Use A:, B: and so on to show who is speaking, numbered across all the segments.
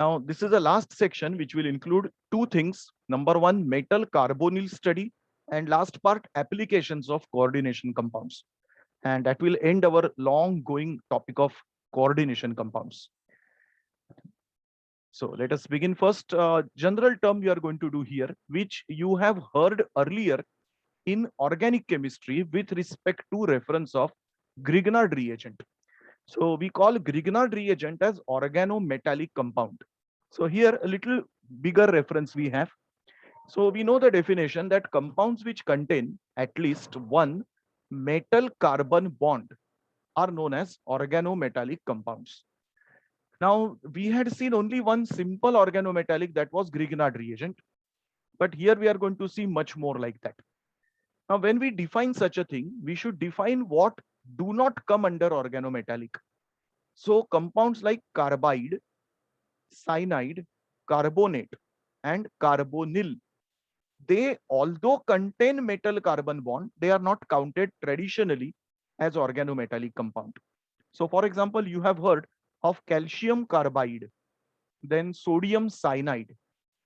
A: Now, this is the last section which will include two things. Number one, metal carbonyl study, and last part, applications of coordination compounds. And that will end our long going topic of coordination compounds. So let us begin first. General term you are going to do here, which you have heard earlier in organic chemistry with respect to reference of Grignard reagent. So we call Grignard reagent as organometallic compound. So here a little bigger reference we have. So we know the definition that compounds which contain at least one metal carbon bond are known as organometallic compounds. Now we had seen only one simple organometallic, that was Grignard reagent, but here we are going to see much more like that. Now when we define such a thing, we should define what do not come under organometallic. So compounds like carbide, cyanide, carbonate, and carbonyl, they although contain metal carbon bond, they are not counted traditionally as organometallic compound. So for example, you have heard of calcium carbide, then sodium cyanide.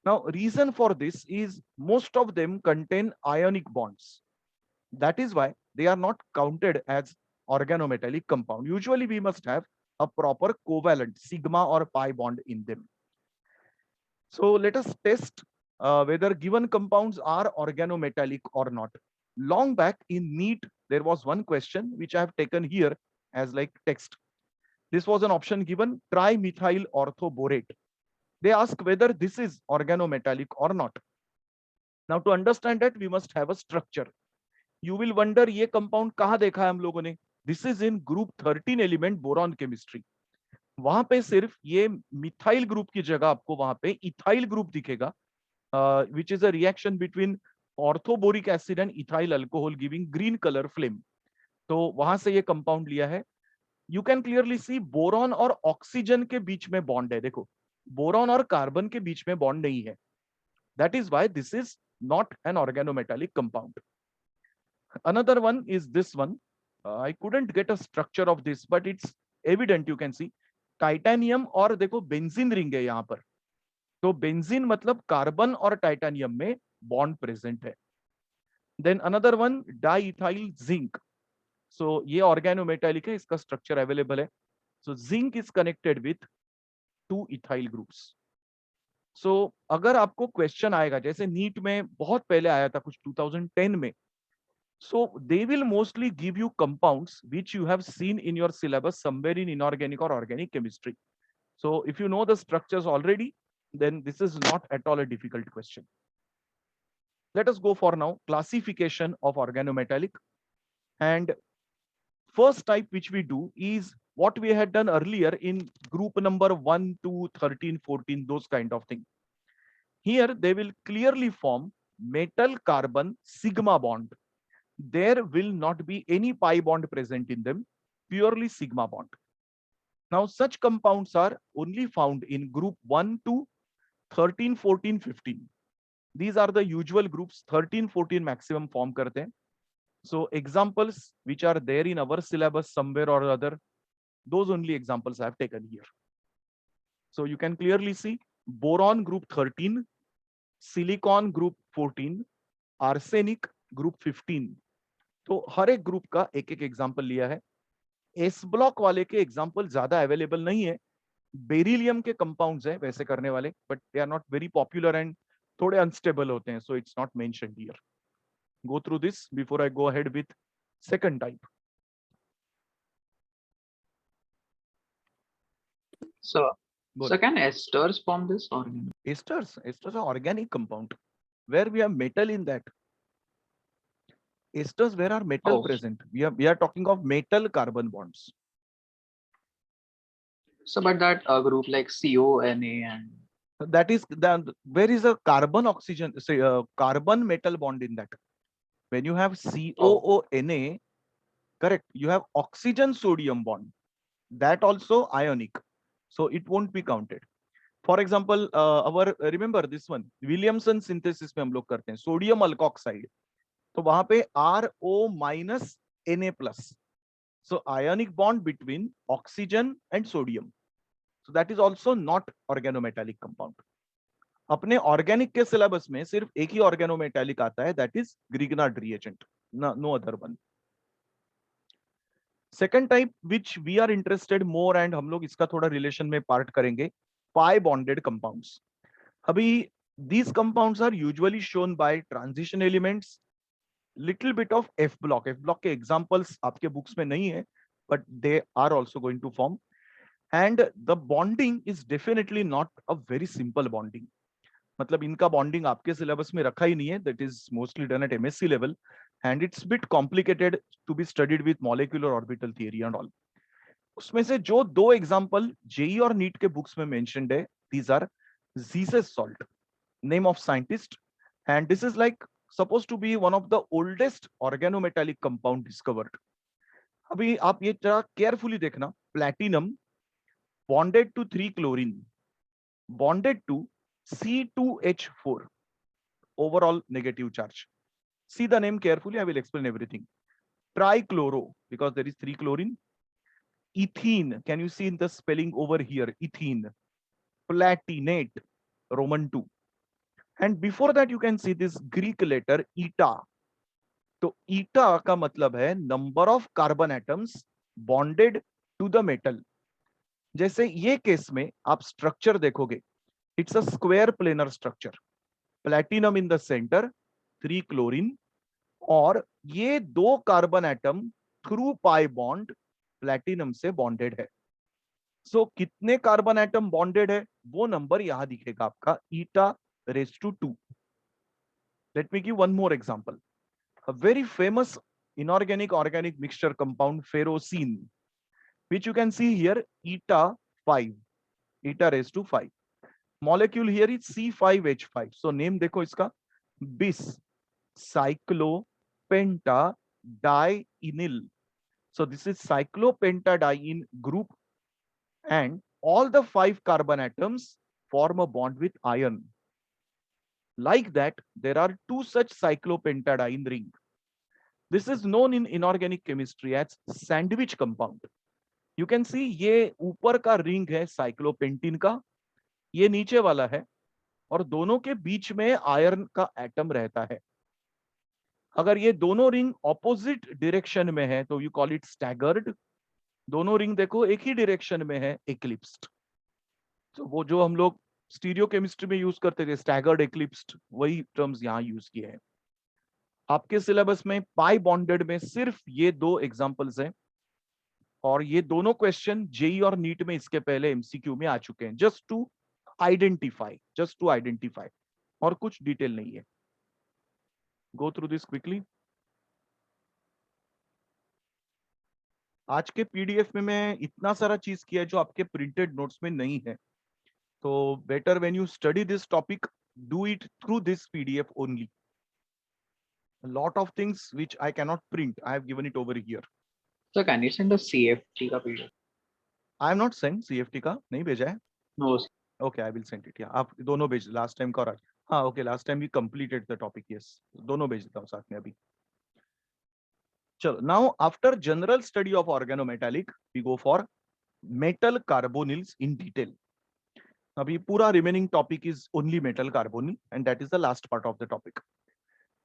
A: Now reason for this is most of them contain ionic bonds. That is why they are not counted as organometallic compound. Usually we must have a proper covalent sigma or pi bond in them. So let us test whether given compounds are organometallic or not. Long back in NEET, there was one question which I have taken here as like text. This was an option given, trimethyl orthoborate. They ask whether this is organometallic or not. Now to understand that, we must have a structure. You will wonder ये compound कहाँ देखा है हम लोगों ने? This is in group 13 element boron chemistry. वहां पे सिर्फ ये मिथाइल ग्रुप की जगह आपको वहां पे इथाइल ग्रुप दिखेगा, which is a reaction between orthoboric acid and ethyl alcohol giving green color flame. तो वहां से ये कंपाउंड लिया है. You can clearly see boron और ऑक्सीजन के बीच में बॉन्ड है. देखो, बोरॉन और कार्बन के बीच में बॉन्ड नहीं है. That is why this is not an organometallic compound. Another one is this one. I couldn't get a structure of this, but it's evident. You can see titanium और देखो benzene ring है यहाँ पर. तो benzene मतलब carbon और titanium में bond present है. Then another one diethyl zinc. So ये ऑर्गेनोमेटालिक है, इसका स्ट्रक्चर अवेलेबल है. So zinc is connected with two ethyl groups. So अगर आपको क्वेश्चन आएगा, जैसे नीट में बहुत पहले आया था कुछ 2010 में, so they will mostly give you compounds which you have seen in your syllabus somewhere in inorganic or organic chemistry. So if you know the structures already, then this is not at all a difficult question. Let us go for now classification of organometallic. And first type which we do is what we had done earlier in group number 1, 2, 13, 14, those kind of thing. Here they will clearly form metal carbon sigma bond. There will not be any pi bond present in them, purely sigma bond. Now such compounds are only found in group 1 to 13, 14, 15. These are the usual groups. 13, 14 maximum form karte hain. So examples which are there in our syllabus somewhere or other, those only examples I have taken here. So you can clearly see boron group 13, silicon group 14, arsenic group 15. तो हर एक group का एक एक example लिया है. S block वाले के example ज्यादा अवेलेबल नहीं है. बेरिलियम के कंपाउंड्स हैं वैसे करने वाले, but they are not very popular and थोड़े अनस्टेबल होते हैं, so it's not mentioned here. Go through this before I go ahead with second type.
B: So can esters form this or
A: Esters are organic compound where we have metal in that. Esters, where are metal present? We are talking of metal carbon bonds.
B: So but that group like CONA and
A: that is the, where is the carbon oxygen, say carbon metal bond in that? When you have COONA, correct, you have oxygen sodium bond, that also ionic, so it won't be counted. For example, our remember this one Williamson synthesis में हम लोग करते हैं sodium alkoxide, तो वहां पे RO minus Na plus, so ionic bond between oxygen and sodium. So that is also not organometallic compound. अपने organic के सिलेबस में सिर्फ एक ही ऑर्गेनोमेटालिक आता है, that is Grignard reagent, no other one. Second type which we are interested more, and हम लोग इसका थोड़ा रिलेशन में पार्ट करेंगे, पाई बॉन्डेड कंपाउंड्स. अभी these compounds are usually shown by transition elements, little bit of F block. F block के examples आपके books में नहीं है, but they are also going to form. And the bonding is definitely not a very simple bonding. मतलब इनका bonding आपके syllabus में रखा ही नहीं है, that is mostly done at MSc level, and it's bit complicated to be studied with molecular orbital theory and all. उसमें से जो दो एग्जांपल जेई और नीट के बुक्स में मेंशन्ड है, these are Zeise's salt, name of scientist, and this is like supposed to be one of the oldest organometallic compound discovered. अभी आप ये जरा केयरफुली देखना, platinum bonded to 3 chlorine bonded to C2H4, overall negative charge. See the name carefully, I will explain everything. Trichloro, because there is 3 chlorine. Ethene, can you see in the spelling over here, ethene. Platinate, Roman 2. And before that you can see this Greek letter eta. तो eta का मतलब है number of carbon atoms bonded to the metal. जैसे ये case में आप structure देखोगे, it's a square planar structure, platinum in the centre, 3 chlorine, और ये दो carbon atom through pi bond platinum से बॉन्डेड है. सो कितने कार्बन एटम बॉन्डेड है वो नंबर यहां दिखेगा आपका, eta raised to 2. Let me give one more example. A very famous inorganic organic mixture compound, ferrocene, which you can see here, eta 5, eta raised to 5. Molecule here is C5H5. So name देखो इसका, bis cyclopentadienyl. So this is cyclopentadiene group, and all the 5 carbon atoms form a bond with iron. Like that, there are 2 such cyclopentadiene ring. This is known in inorganic chemistry as sandwich compound. You can see ये ऊपर का ring है साइक्लोपेंटीन का, ये नीचे वाला है, और दोनों के बीच में आयरन का एटम रहता है. अगर ये दोनों रिंग ऑपोजिट डायरेक्शन में है तो यू कॉल इट स्टैगर्ड. दोनों रिंग देखो एक ही डायरेक्शन में है, एक्लिप्स्ड. तो वो जो हम लोग स्टीरियो केमिस्ट्री में यूज करते थे, स्टैगर्ड, एक्लिप्स्ड, वही टर्म्स यहाँ यूज किए हैं. आपके सिलेबस में पाई बॉन्डेड में सिर्फ ये दो एग्जांपल्स हैं, और ये दोनों क्वेश्चन जेई और नीट में इसके पहले एमसीक्यू में आ चुके हैं. जस्ट टू आइडेंटिफाई, और कुछ डिटेल नहीं है. गो थ्रू दिस क्विकली. आज के पीडीएफ में मैं इतना सारा चीज किया जो आपके प्रिंटेड नोट्स में नहीं है, तो better when you study this topic, do it through this PDF only. A lot of things which I cannot print, I have given it over here.
B: So can you send a CFT का PDF?
A: I am not sent CFT का, नहीं भेजा है.
B: No.
A: Okay, I will send it. Yeah, आप दोनों भेज, last time का और आज. हाँ, okay, last time we completed the topic. Yes, दोनों भेज देता हूँ साथ में अभी. चलो, now after general study of organometallic, we go for metal carbonyls in detail. अभी पूरा remaining topic is only metal carbonyl, and that is the last part of the topic.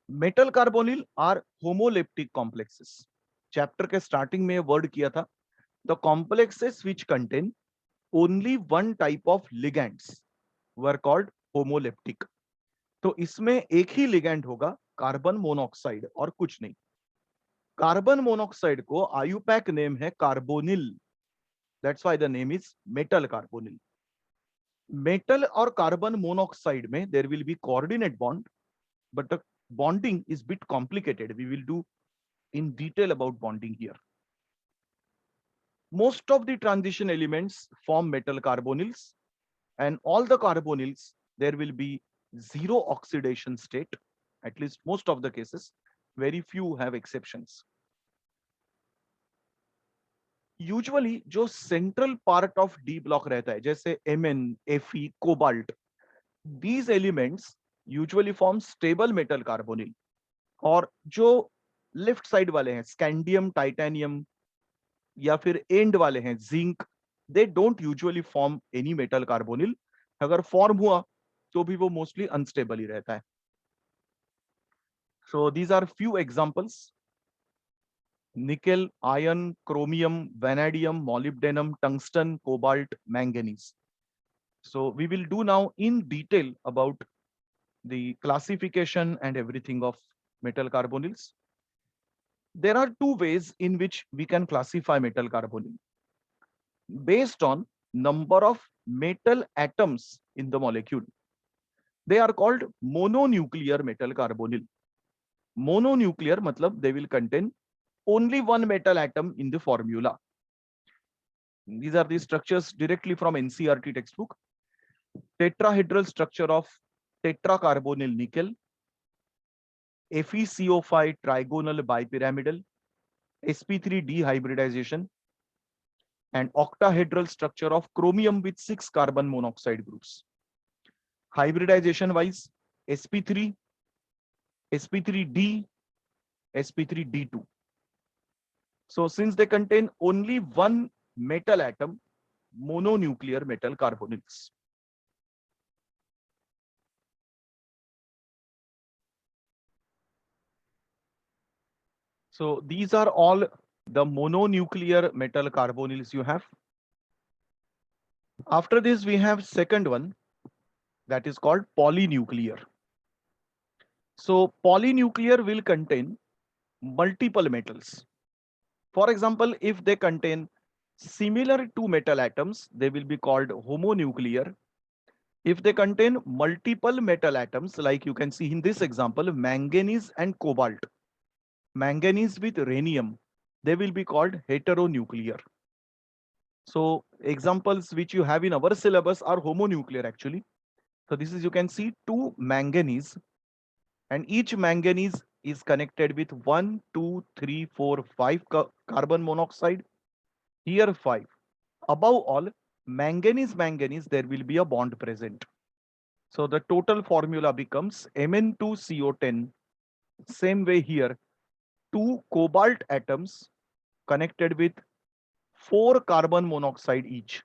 A: Metal carbonyl are homoleptic complexes. Chapter के starting में word किया था, the complexes which contain only one type of ligands were called homoleptic. तो इसमें एक ही ligand होगा, carbon monoxide, और कुछ नहीं. कार्बन मोनोऑक्साइड को आयुपैक नेम है carbonyl, that's why the name is metal carbonyl. Metal और कार्बन मोनोऑक्साइड में there will be coordinate bond, but the bonding is bit complicated. We will do in detail about bonding here. Most of the transition elements form metal carbonyls, and all the carbonyls, there will be zero oxidation state, at least most of the cases. Very few have exceptions. Usually जो central part of D block रहता है, जैसे Mn, Fe, cobalt, these elements usually form stable metal carbonyl. और जो left side वाले हैं, scandium, titanium, या फिर एंड वाले हैं, zinc, they don't usually form any metal carbonyl, अगर फॉर्म हुआ तो भी वो मोस्टली अनस्टेबल ही रहता है. So these are few examples: nickel, iron, chromium, vanadium, molybdenum, tungsten, cobalt, manganese. So we will do now in detail about the classification and everything of metal carbonyls. There are two ways in which we can classify metal carbonyl based on number of metal atoms in the molecule. They are called mononuclear metal carbonyl. Mononuclear matlab they will contain only one metal atom in the formula. These are the structures directly from NCERT textbook. Tetrahedral structure of tetracarbonyl nickel, FeCO5 trigonal bipyramidal, sp3 dehybridization, and octahedral structure of chromium with 6 carbon monoxide groups. Hybridization wise, sp3, sp3d, sp3d2. So since they contain only one metal atom, mononuclear metal carbonyls. So these are all the mononuclear metal carbonyls you have. After this, we have second one that is called polynuclear. So polynuclear will contain multiple metals. For example, if they contain similar two metal atoms, they will be called homonuclear. If they contain multiple metal atoms, like you can see in this example, manganese and cobalt, manganese with rhenium, they will be called heteronuclear. So examples which you have in our syllabus are homonuclear actually. So this is, you can see two manganese, and each manganese is connected with 1, 2, 3, 4, 5 carbon monoxide. Here 5. Above all, manganese, there will be a bond present. So the total formula becomes Mn2CO10. Same way here, 2 cobalt atoms connected with 4 carbon monoxide each.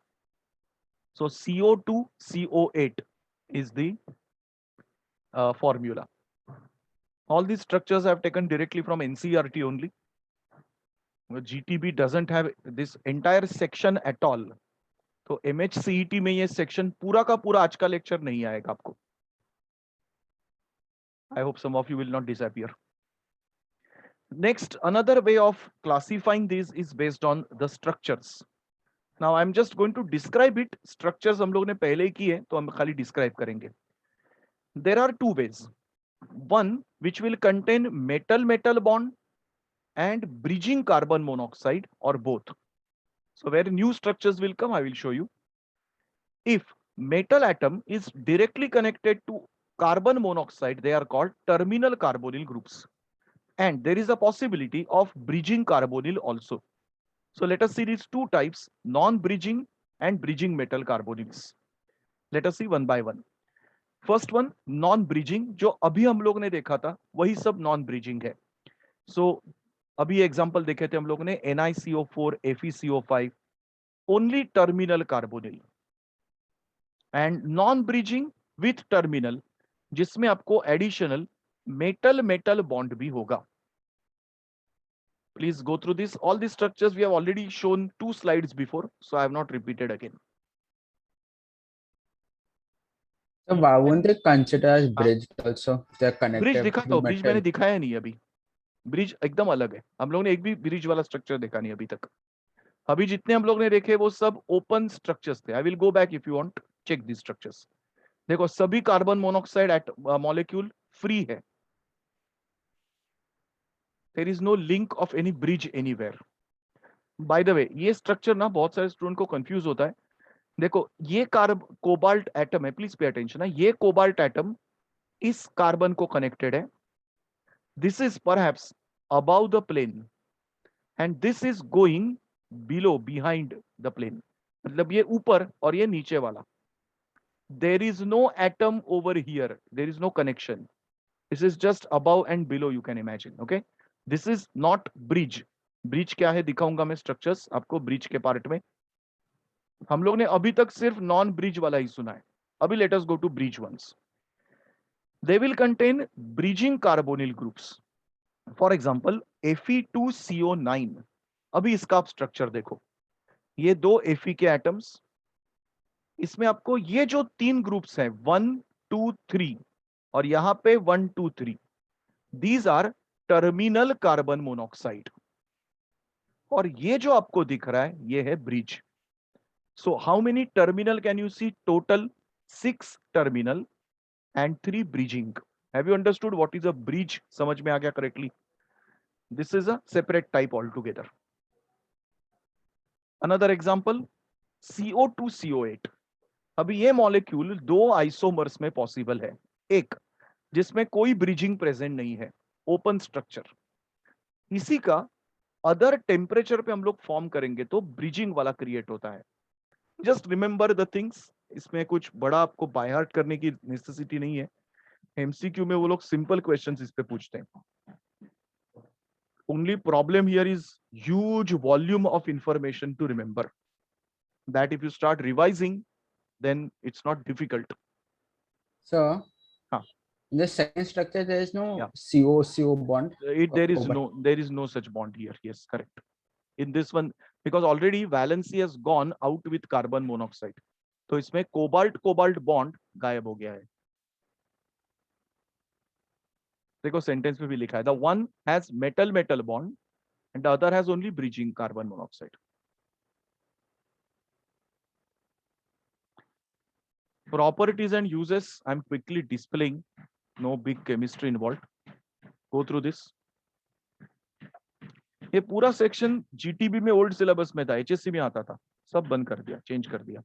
A: So CO2, CO8 is the formula. All these structures I have taken directly from NCERT only. GTB doesn't have this entire section at all. तो MHCET में ये section पूरा का पूरा आज का lecture नहीं आएगा आपको. I hope some of you will not disappear. Next, another way of classifying these is based on the structures. Now I'm just going to describe it. Structures हम लोग ने पहले ही किए, तो हम खाली describe करेंगे. There are two ways. One which will contain metal-metal bond and bridging carbon monoxide, or both. So where new structures will come, I will show you. If metal atom is directly connected to carbon monoxide, they are called terminal carbonyl groups. And there is a possibility of bridging carbonyl also. So let us see these two types, non-bridging and bridging metal carbonyls. Let us see one by one. First one, non-bridging, जो अभी हम लोग ने देखा था वही सब non-bridging है. So अभी एग्जांपल देखे थे हम लोग ने NiCO4, FeCO5, only terminal carbonyl. And non-bridging with terminal, जिसमें आपको additional metal-metal bond भी होगा. Please go through this. All these structures we have already shown 2 slides before, so I have not repeated again.
C: So why won't they consider as bridge also? They're connected.
A: Bridge दिखा दो. Bridge
C: metal.
A: मैंने दिखाया नहीं अभी. Bridge एकदम अलग है. हम लोग ने एक भी bridge वाला structure देखा नहीं अभी तक. अभी जितने हम लोग ने देखे वो सब open structures थे. I will go back if you want. Check these structures. देखो सभी कार्बन मोनोऑक्साइड मॉलिक्यूल फ्री है. There is no link of any bridge anywhere. By the way, ये स्ट्रक्चर ना बहुत सारे स्टूडेंट को कंफ्यूज होता है. देखो ये कोबाल्ट एटम है, प्लीज पे अटेंशन है. ये कोबाल्ट एटम इस कार्बन को कनेक्टेड है. This is perhaps above the plane and this is going below, behind the plane. मतलब ये ऊपर और ये नीचे वाला. There is no atom over here, there is no connection. This is just above and below, you can imagine. Okay, this is not bridge. Bridge क्या है दिखाऊंगा मैं स्ट्रक्चर्स आपको ब्रिज के पार्ट में. हम लोग ने अभी तक सिर्फ नॉन ब्रिज वाला ही सुना है, अभी let us go to bridge ones. They will contain bridging carbonyl groups. For example, Fe2CO9. अभी इसका आप स्ट्रक्चर देखो, ये दो Fe के एटम्स, इसमें आपको ये जो 3 ग्रुप्स हैं 1 2 3 और यहां पे 1 2 3, these are terminal carbon monoxide. और ये जो आपको दिख रहा है ये है bridge. So how many terminal can you see? Total 6 terminal and 3 bridging. Have you understood what is a bridge? समझ में आ गया correctly? This is a separate type altogether. Another example, CO2CO8. अभी ये मॉलिक्यूल दो आइसोमर्स में possible है, एक जिसमें कोई ब्रिजिंग प्रेजेंट नहीं है, ओपन स्ट्रक्चर. इसी का अदर टेम्परेचर पे हम लोग फॉर्म करेंगे तो ब्रिजिंग वाला क्रिएट होता है. जस्ट रिमेंबर द थिंग्स, इसमें कुछ बड़ा आपको बाय हार्ट करने की नेसेसिटी नहीं है. एमसीक्यू में वो लोग सिंपल क्वेश्चंस इस पे पूछते हैं. Only problem here is huge volume of information to remember. That if you start revising, then it's not difficult.
C: So
A: Huh.
C: in the second structure there is no
A: Yeah.
C: CO bond.
A: There is no such bond here. Yes, correct. In this one, because already valency has gone out with carbon monoxide, तो इसमें cobalt bond गायब हो गया है. देखो sentence में भी लिखा है, the one has metal bond and the other has only bridging carbon monoxide. Properties and uses I'm quickly displaying, no big chemistry involved. Go through this. ये पूरा सेक्शन जीटीबी में ओल्ड सिलेबस में था, HSC में आता था, सब बंद कर दिया, चेंज कर दिया.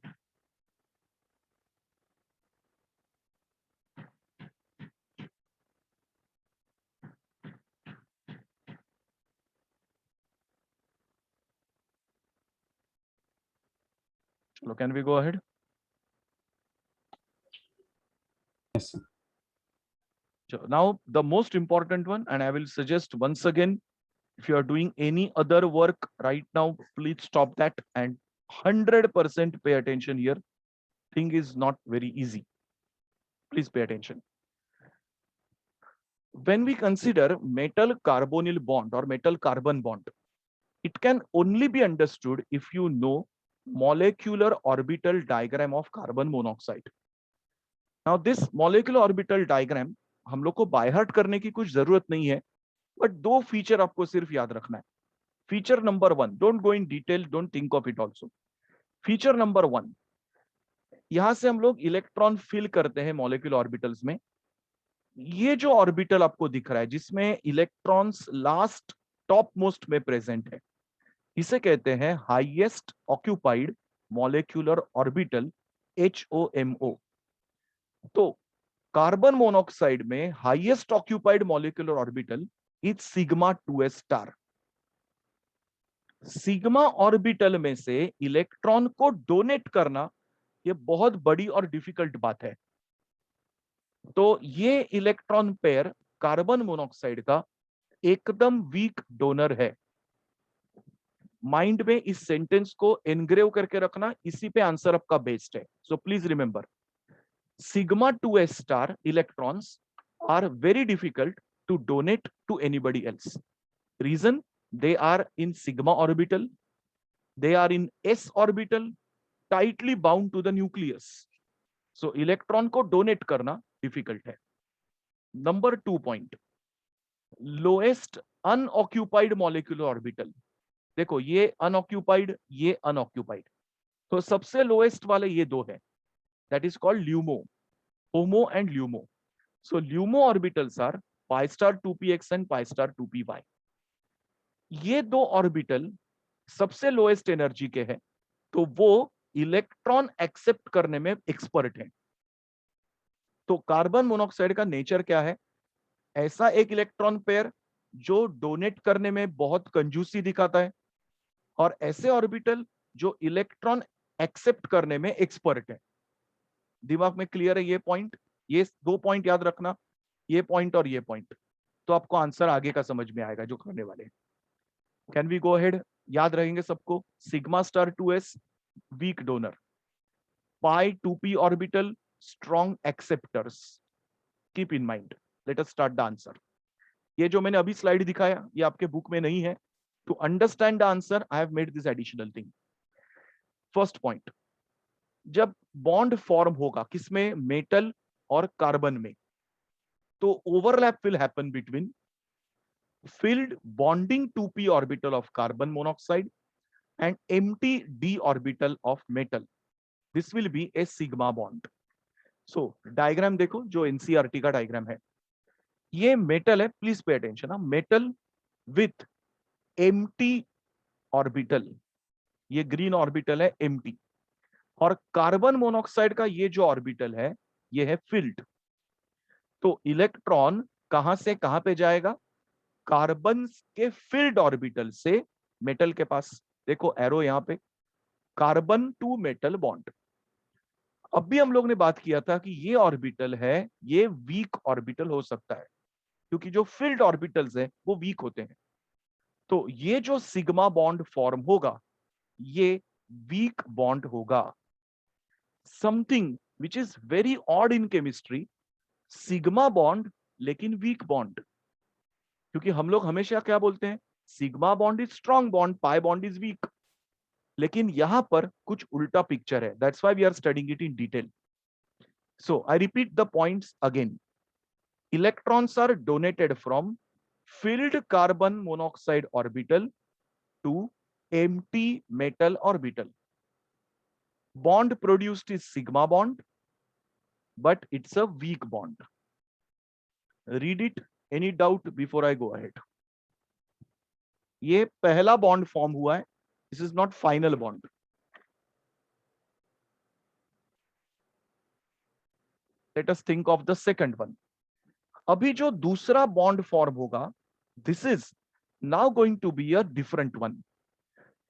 A: चलो, can we go ahead?
C: Yes, sir.
A: So now the most important one, and I will suggest once again, if you are doing any other work right now, please stop that and 100% pay attention here. Thing is not very easy. Please pay attention. When we consider metal carbonyl bond or metal carbon bond, it can only be understood if you know molecular orbital diagram of carbon monoxide. Now this molecular orbital diagram हम लोग को bye heart करने की कुछ जरूरत नहीं है, but दो फीचर आपको सिर्फ याद रखना है. Feature number 1, don't go in detail, don't think of it also. Feature number 1, यहां से हम लोग इलेक्ट्रॉन फिल करते हैं मॉलिक्यूलर ऑर्बिटल्स में. ये जो ऑर्बिटल आपको दिख रहा है जिसमें इलेक्ट्रॉन्स लास्ट टॉप मोस्ट में प्रेजेंट है, इसे कहते हैं highest occupied molecular orbital, HOMO. तो कार्बन मोनोऑक्साइड में highest occupied molecular orbital is sigma 2s star. Sigma orbital में से इलेक्ट्रॉन को डोनेट करना ये बहुत बड़ी और डिफिकल्ट बात है. तो ये इलेक्ट्रॉन पेयर कार्बन मोनोऑक्साइड का एकदम वीक डोनर है. माइंड में इस सेंटेंस को एनग्रेव करके रखना, इसी पे आंसर आपका बेस्ड है. So please remember, sigma 2s star electrons are very difficult to donate to anybody else. Reason, they are in sigma orbital, they are in s orbital, tightly bound to the nucleus. So electron को donate करना difficult है. Number 2 point, lowest unoccupied molecular orbital. देखो ये unoccupied, ये unoccupied, तो सबसे lowest वाले ये दो है, that is called LUMO, HOMO and LUMO. So LUMO orbitals are pi star 2px and pi star 2py. ये दो ऑर्बिटल सबसे लोएस्ट एनर्जी के हैं, तो वो इलेक्ट्रॉन एक्सेप्ट करने में एक्सपर्ट है. तो कार्बन मोनोऑक्साइड का नेचर क्या है? ऐसा एक इलेक्ट्रॉन पेयर जो डोनेट करने में बहुत कंजूसी दिखाता है, और ऐसे ऑर्बिटल जो इलेक्ट्रॉन एक्सेप्ट करने में एक्सपर्ट है. दिमाग में क्लियर है ये पॉइंट? ये 2 पॉइंट याद रखना, ये पॉइंट और ये पॉइंट, तो आपको आंसर आगे का समझ में आएगा जो करने वाले. Can we go ahead? याद रहेंगे सबको? Sigma star 2s weak donor. Pi 2p orbital, strong acceptors. Keep in mind. Let us start the answer. ये जो मैंने अभी स्लाइड दिखाया ये आपके बुक में नहीं है. To understand the answer, I have made this additional thing. First point, जब बॉन्ड फॉर्म होगा किसमें, मेटल और कार्बन में, तो overlap will happen between filled bonding 2p orbital of carbon monoxide and empty d orbital of metal. This will be a sigma bond. So diagram देखो जो NCERT का diagram है. ये मेटल है, please pay attention. Metal with empty orbital, ये green orbital है empty, और carbon monoxide का ये जो ऑर्बिटल है ये है फिल्ड. तो इलेक्ट्रॉन कहां से कहां पे जाएगा, कार्बन के फिल्ड ऑर्बिटल से मेटल के पास. देखो एरो यहां पे, कार्बन टू मेटल बॉन्ड. अभी हम लोग ने बात किया था कि ये ऑर्बिटल है, ये वीक ऑर्बिटल हो सकता है क्योंकि जो फिल्ड ऑर्बिटल्स है वो वीक होते हैं. तो ये जो सिग्मा बॉन्ड फॉर्म होगा ये वीक बॉन्ड होगा. Something which is very odd in chemistry, sigma bond लेकिन वीक बॉन्ड. क्योंकि हम लोग हमेशा क्या बोलते हैं, sigma bond is strong bond, pi bond is weak. लेकिन यहां पर कुछ उल्टा पिक्चर है. That's why we are studying it in detail. So I repeat the points again. Electrons are donated from filled carbon monoxide orbital to empty metal orbital. Bond produced is sigma bond, but it's a weak bond. Read it. Any doubt before I go ahead? ये पहला bond form हुआ है. This is not final bond. Let us think of the second one. अभी जो दूसरा bond form होगा, this is now going to be a different one.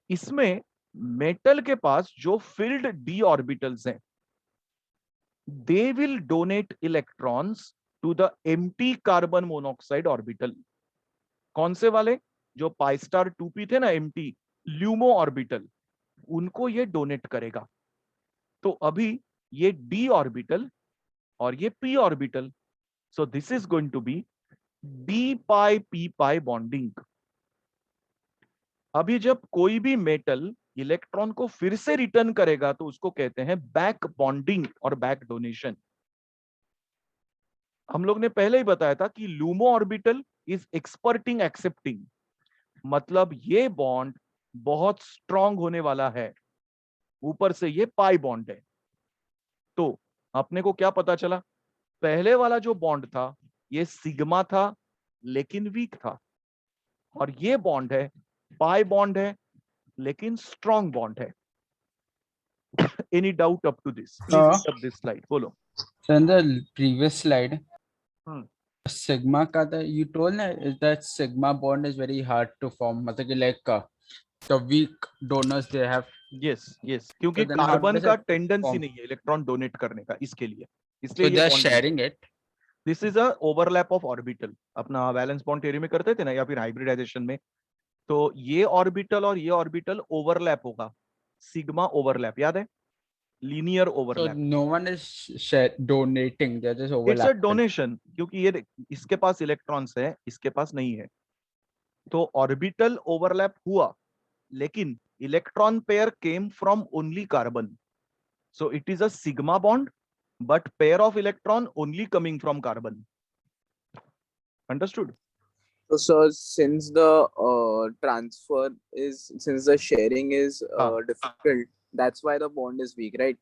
A: इसमें metal के पास जो फिल्ड डी ऑर्बिटल्स हैं, they will donate electrons to the empty carbon monoxide orbital. कौन से वाले, जो पाई स्टार 2p थे ना एम्प्टी ल्यूमो ऑर्बिटल, उनको ये डोनेट करेगा. तो अभी ये डी ऑर्बिटल और ये p orbital, so this is going to be d pi p pi bonding. अभी जब कोई भी मेटल इलेक्ट्रॉन को फिर से रिटर्न करेगा तो उसको कहते हैं बैक बॉन्डिंग और बैक डोनेशन. हम लोग ने पहले ही बताया था कि लूमो ऑर्बिटल इज एक्सपर्टिंग एक्सेप्टिंग, मतलब ये बॉन्ड बहुत स्ट्रांग होने वाला है. ऊपर से ये पाई बॉन्ड है. तो अपने को क्या पता चला, पहले वाला जो बॉन्ड था ये सिग्मा था लेकिन वीक था, और ये बॉन्ड है पाई बॉन्ड है लेकिन स्ट्रॉन्ग बॉन्ड है. Any doubt up to this? Please this slide बोलो.
C: So in the previous slide, sigma का था, you told that sigma bond is very hard to form. मतलब कि like the weak donors they have.
A: Yes yes, क्योंकि
C: So then how
A: carbon
C: does
A: का
C: it
A: tendency
C: form?
A: नहीं है electron donate करने का, इसके लिए.
C: So
A: इसलिए
C: they are sharing it.
A: This is a overlap of orbital. अपना वैलेंस बॉन्ड थ्योरी में करते थे ना, या फिर हाइब्रिडाइजेशन में, तो ये ऑर्बिटल और ये ऑर्बिटल ओवरलैप होगा. सिग्मा ओवरलैप, याद है, linear
C: So
A: overlap.
C: no one is donating. They're just
A: it's a
C: overlapping.
A: Donation, क्योंकि ये इसके पास इलेक्ट्रॉन्स है, इसके पास नहीं है. तो ऑर्बिटल ओवरलैप हुआ, लेकिन electron pair came from only carbon. So it is a sigma bond, but pair of electron only coming from carbon. Understood?
D: So, sir, since the since the sharing is difficult, that's why the bond is weak, right?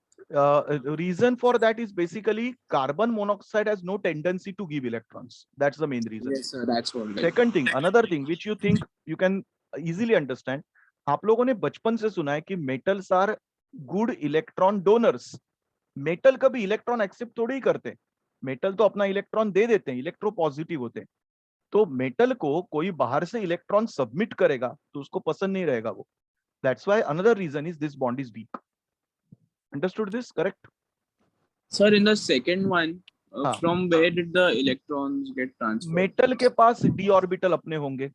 A: Reason for that is basically carbon monoxide has no tendency to give electrons. That's the main reason.
D: Yes, sir, that's what.
A: Second thing, another thing which you think you can easily understand, आप लोगों ने बचपन से सुना है कि metals are good electron donors. Metal कभी electron accept थोड़ी ही करते. मेटल तो अपना इलेक्ट्रॉन दे देते हैं, इलेक्ट्रो पॉजिटिव होते हैं. तो मेटल को कोई बाहर से इलेक्ट्रॉन सबमिट करेगा तो उसको पसंद नहीं रहेगा वो. That's why another reason is this bond is weak. Understood this? Correct?
E: Sir, in the second one, from where did the electrons get transferred?
A: Metal के पास डी ऑर्बिटल अपने होंगे.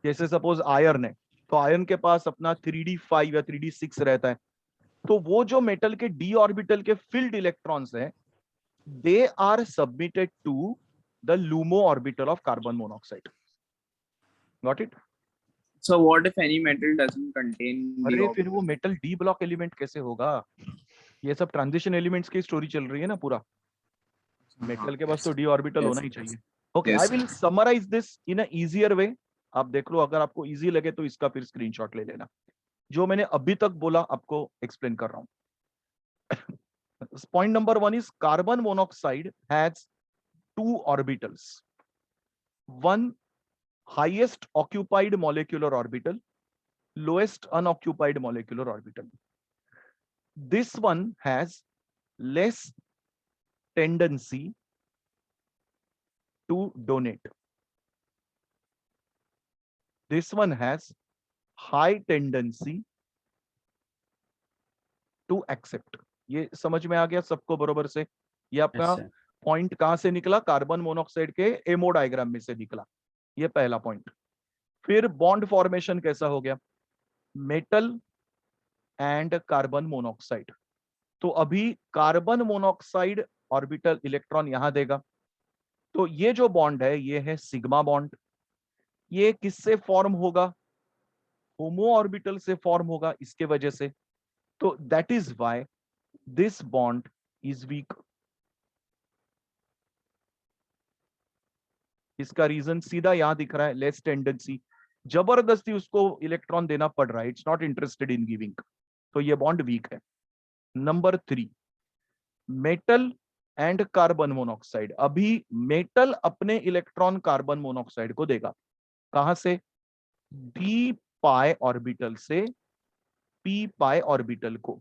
A: जैसे सपोज आयरन है, तो आयरन के पास अपना 3d5 या 3d6 रहता है. तो वो जो मेटल के डी ऑर्बिटल के फिल्ड इलेक्ट्रॉन्स हैं, they are submitted to the LUMO orbital of carbon monoxide. Got it?
E: So what if any metal doesn't contain the
A: अरे फिर वो
E: orbital?
A: Metal D block element कैसे होगा? ये सब ट्रांजिशन एलिमेंट्स की स्टोरी चल रही है ना पूरा. मेटल के पास तो डी ऑर्बिटल होना ही चाहिए. Okay, I will summarise this in a easier way. आप देख लो, अगर आपको इजी लगे तो इसका फिर स्क्रीनशॉट ले लेना. जो मैंने अभी तक बोला आपको एक्सप्लेन कर रहा हूं. Point number 1 is carbon monoxide has 2 orbitals. One highest occupied molecular orbital, lowest unoccupied molecular orbital. This one has less tendency to donate. This one has high tendency to accept. ये समझ में आ गया सबको बरोबर से? ये आपका
C: Yes, sir.
A: पॉइंट कहां से निकला? कार्बन मोनोऑक्साइड के एमओ डायग्राम में से निकला. ये पहला पॉइंट. फिर बॉन्ड फॉर्मेशन कैसा हो गया? Metal and carbon monoxide. तो अभी कार्बन मोनोऑक्साइड ऑर्बिटल इलेक्ट्रॉन यहां देगा. तो ये जो बॉन्ड है ये है सिग्मा बॉन्ड. ये किससे फॉर्म होगा? होमो ऑर्बिटल से फॉर्म होगा इसके वजह से. तो that is why this bond is week. इसका रीजन सीधा यहां दिख रहा है, लेस टेंडेंसी. जबरदस्ती उसको इलेक्ट्रॉन देना पड़ रहा है, it's not interested in giving. तो ये बॉन्ड वीक है. Number 3, metal and carbon monoxide. अभी मेटल अपने इलेक्ट्रॉन कार्बन मोनोऑक्साइड को देगा. कहां से? डी पाई ऑर्बिटल से पी पाई ऑर्बिटल को.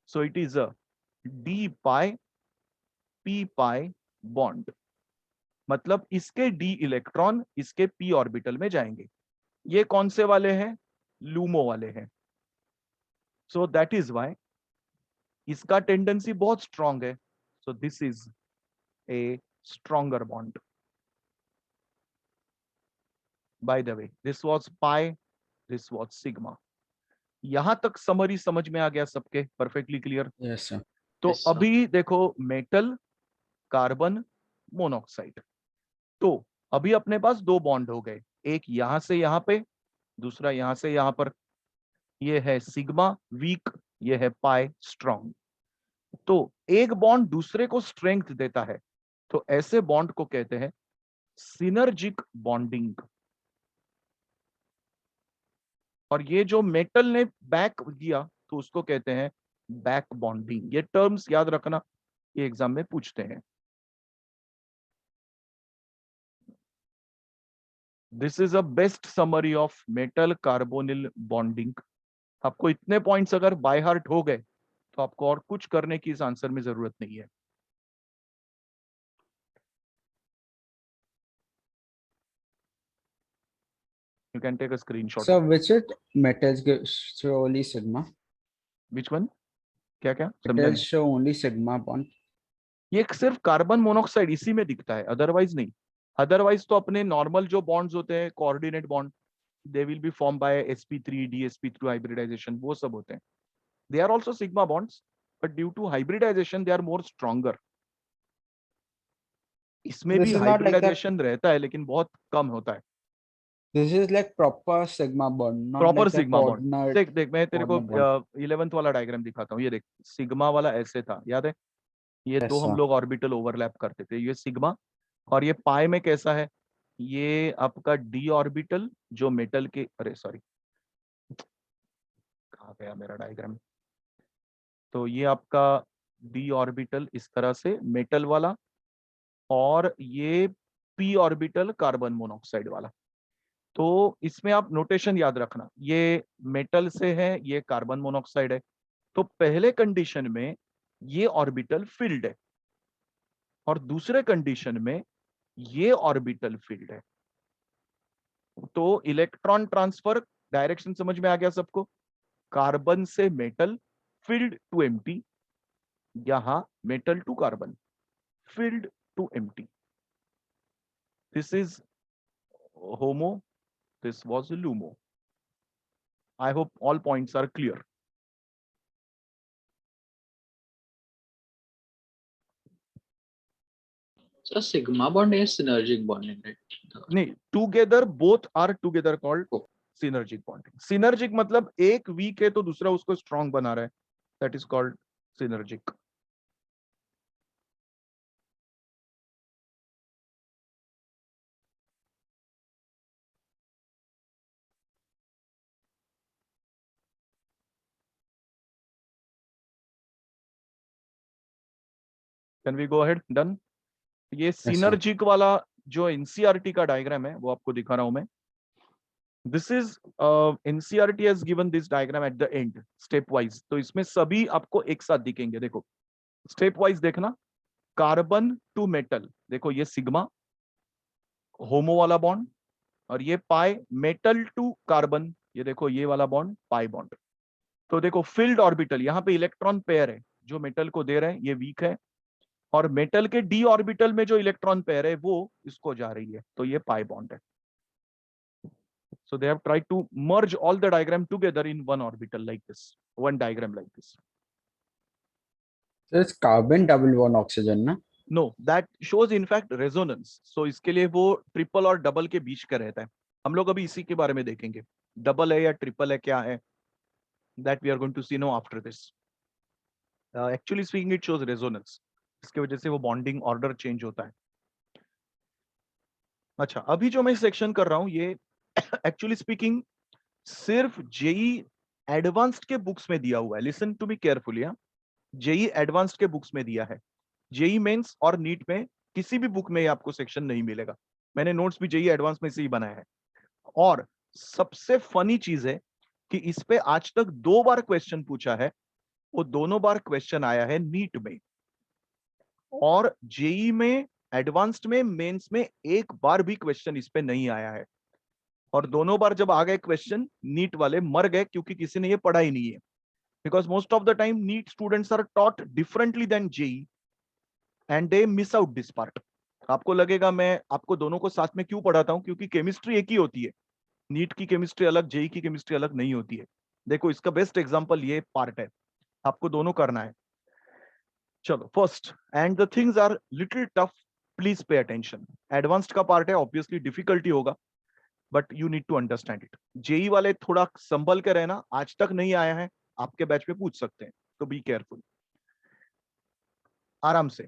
A: So it is a D pi P pi bond. मतलब इसके डी इलेक्ट्रॉन इसके पी ऑर्बिटल में जाएंगे. ये कौन से वाले हैं? लूमो वाले हैं. सो दैट इज व्हाई इसका टेंडेंसी बहुत स्ट्रांग है. So this is a stronger bond. By the way, this was pi, this was sigma. यहां तक समरी समझ में आ गया सबके? Perfectly clear.
C: Yes, sir.
A: तो
B: Yes, sir.
A: अभी देखो, मेटल कार्बन मोनोऑक्साइड. तो अभी अपने पास 2 बॉन्ड हो गए. एक यहां से यहां पे, दूसरा यहां से यहां पर. ये है सिग्मा वीक, ये है पाई स्ट्रॉन्ग. तो एक बॉन्ड दूसरे को स्ट्रेंथ देता है. तो ऐसे बॉन्ड को कहते हैं सिनर्जिक बॉन्डिंग. और ये जो मेटल ने बैक दिया तो उसको कहते हैं बैक बॉन्डिंग. ये टर्म्स याद रखना, ये एग्जाम में पूछते हैं. This is a best summary of metal carbonyl bonding. आपको इतने पॉइंट्स अगर बाय हार्ट हो गए तो आपको और कुछ करने की इस आंसर में जरूरत नहीं है. You can take a screenshot.
C: So which it metals give show only sigma?
A: Which one? क्या क्या समझा
C: Metals
A: नहीं.
C: show only sigma bond.
A: ये सिर्फ कार्बन मोनोऑक्साइड इसी में दिखता है, अदरवाइज नहीं. अदरवाइज तो अपने नॉर्मल जो बॉन्ड्स होते हैं coordinate bond, they will be form by sp3 dsp3 hybridisation, वो सब होते हैं. They are also sigma bonds, but due to hybridisation they are more stronger. इसमें
C: This
A: भी
C: is not like that.
A: Hybridisation रहता है लेकिन बहुत कम होता है.
C: This is like proper sigma bond, not
A: proper
C: like a
A: sigma bond.
C: coordinate.
A: देख देख, मैं तेरे को
C: coordinate
A: 11th वाला डायग्राम दिखाता हूँ. ये देख, सिग्मा वाला ऐसे था, याद है? ये
C: Yes,
A: दो हम
C: sir.
A: लोग ऑर्बिटल ओवरलैप करते थे. ये सिग्मा. और ये पाई में कैसा है? ये आपका डी ऑर्बिटल जो मेटल के, अरे सॉरी, कहाँ गया मेरा डायग्राम? तो ये आपका डी ऑर्बिटल इस तरह से मेटल वाला, और ये पी ऑर्बिटल कार्बन मोनोऑक्साइड वाला. तो इसमें आप नोटेशन याद रखना, ये मेटल से है, ये कार्बन मोनोऑक्साइड है. तो पहले कंडीशन में ये ऑर्बिटल फिल्ड है, और दूसरे कंडीशन में ये ऑर्बिटल फील्ड है. तो इलेक्ट्रॉन ट्रांसफर डायरेक्शन समझ में आ गया सबको? कार्बन से मेटल फील्ड टू एम्प्टी, यहां metal to carbon filled to empty. This is HOMO, this was LUMO. I hope all points are clear.
B: So sigma bond is synergic bonding, right?
A: नहीं, together both are together called
B: Oh.
A: Synergic bonding. Synergic मतलब एक week है तो दूसरा उसको strong बना रहा है, that is called synergic. Can we go ahead? Done. ये
C: sir.
A: सिनर्जिक वाला जो एनसीईआरटी का डायग्राम है वो आपको दिखा रहा हूं मैं. This is NCERT has given this diagram at the end step wise. तो इसमें सभी आपको एक साथ दिखेंगे. देखो स्टेप वाइज देखना. कार्बन टू मेटल, देखो ये सिग्मा होमो वाला बॉन्ड, और ये पाई मेटल टू कार्बन, ये देखो ये वाला बॉन्ड पाई बॉन्ड. तो देखो फिल्ड ऑर्बिटल, यहाँ पे इलेक्ट्रॉन पेयर है जो मेटल को दे रहे हैं, ये वीक है, और मेटल के डी ऑर्बिटल में जो इलेक्ट्रॉन पेयर है वो इसको जा रही है, तो ये पाई बॉन्ड है. So they have tried to merge all the diagram together in one orbital like this, one diagram like this.
C: So it's carbon double bond oxygen, na?
A: No, that shows in fact resonance. So इसके लिए वो triple और double के बीच का रहता है. हम लोग अभी इसी के बारे में देखेंगे, डबल है या ट्रिपल है क्या है. That we are going to see now after this. Actually speaking, it shows resonance. इसके वजह से वो बॉन्डिंग ऑर्डर चेंज होता है. अच्छा, अभी जो मैं सेक्शन कर रहा हूं ये एक्चुअली स्पीकिंग सिर्फ जेई एडवांस्ड के बुक्स में दिया हुआ है. Listen to me carefully. JEE advanced के बुक्स में दिया है. जेई मेंस और नीट में किसी भी बुक में आपको सेक्शन नहीं मिलेगा. मैंने नोट्स भी जेई एडवांस में से ही बनाया है. और सबसे फनी चीज है कि इस पे आज तक 2 बार क्वेश्चन पूछा है, वो दोनों बार क्वेश्चन आया है नीट में, और जेई में एडवांस्ड में मेंस में एक बार भी क्वेश्चन इस पे नहीं आया है. और दोनों बार जब आ गए क्वेश्चन, नीट वाले मर गए क्योंकि किसी ने ये पढ़ा ही नहीं है. Because most of the time NEET students are taught differently than JEE and they miss out this part. आपको लगेगा मैं आपको दोनों को साथ में क्यों पढ़ाता हूं, क्योंकि केमिस्ट्री एक ही होती है. नीट की केमिस्ट्री अलग, जेई की केमिस्ट्री अलग नहीं होती है. देखो इसका बेस्ट एग्जांपल ये पार्ट है, आपको दोनों करना है. चलो first, and the things are little tough, please pay attention. Advanced का पार्ट है, ऑब्वियसली डिफिकल्टी होगा, but you need to understand it. JEE वाले थोड़ा संभल के रहना, आज तक नहीं आया है, आपके बैच में पूछ सकते हैं, तो बी केयरफुल. आराम से.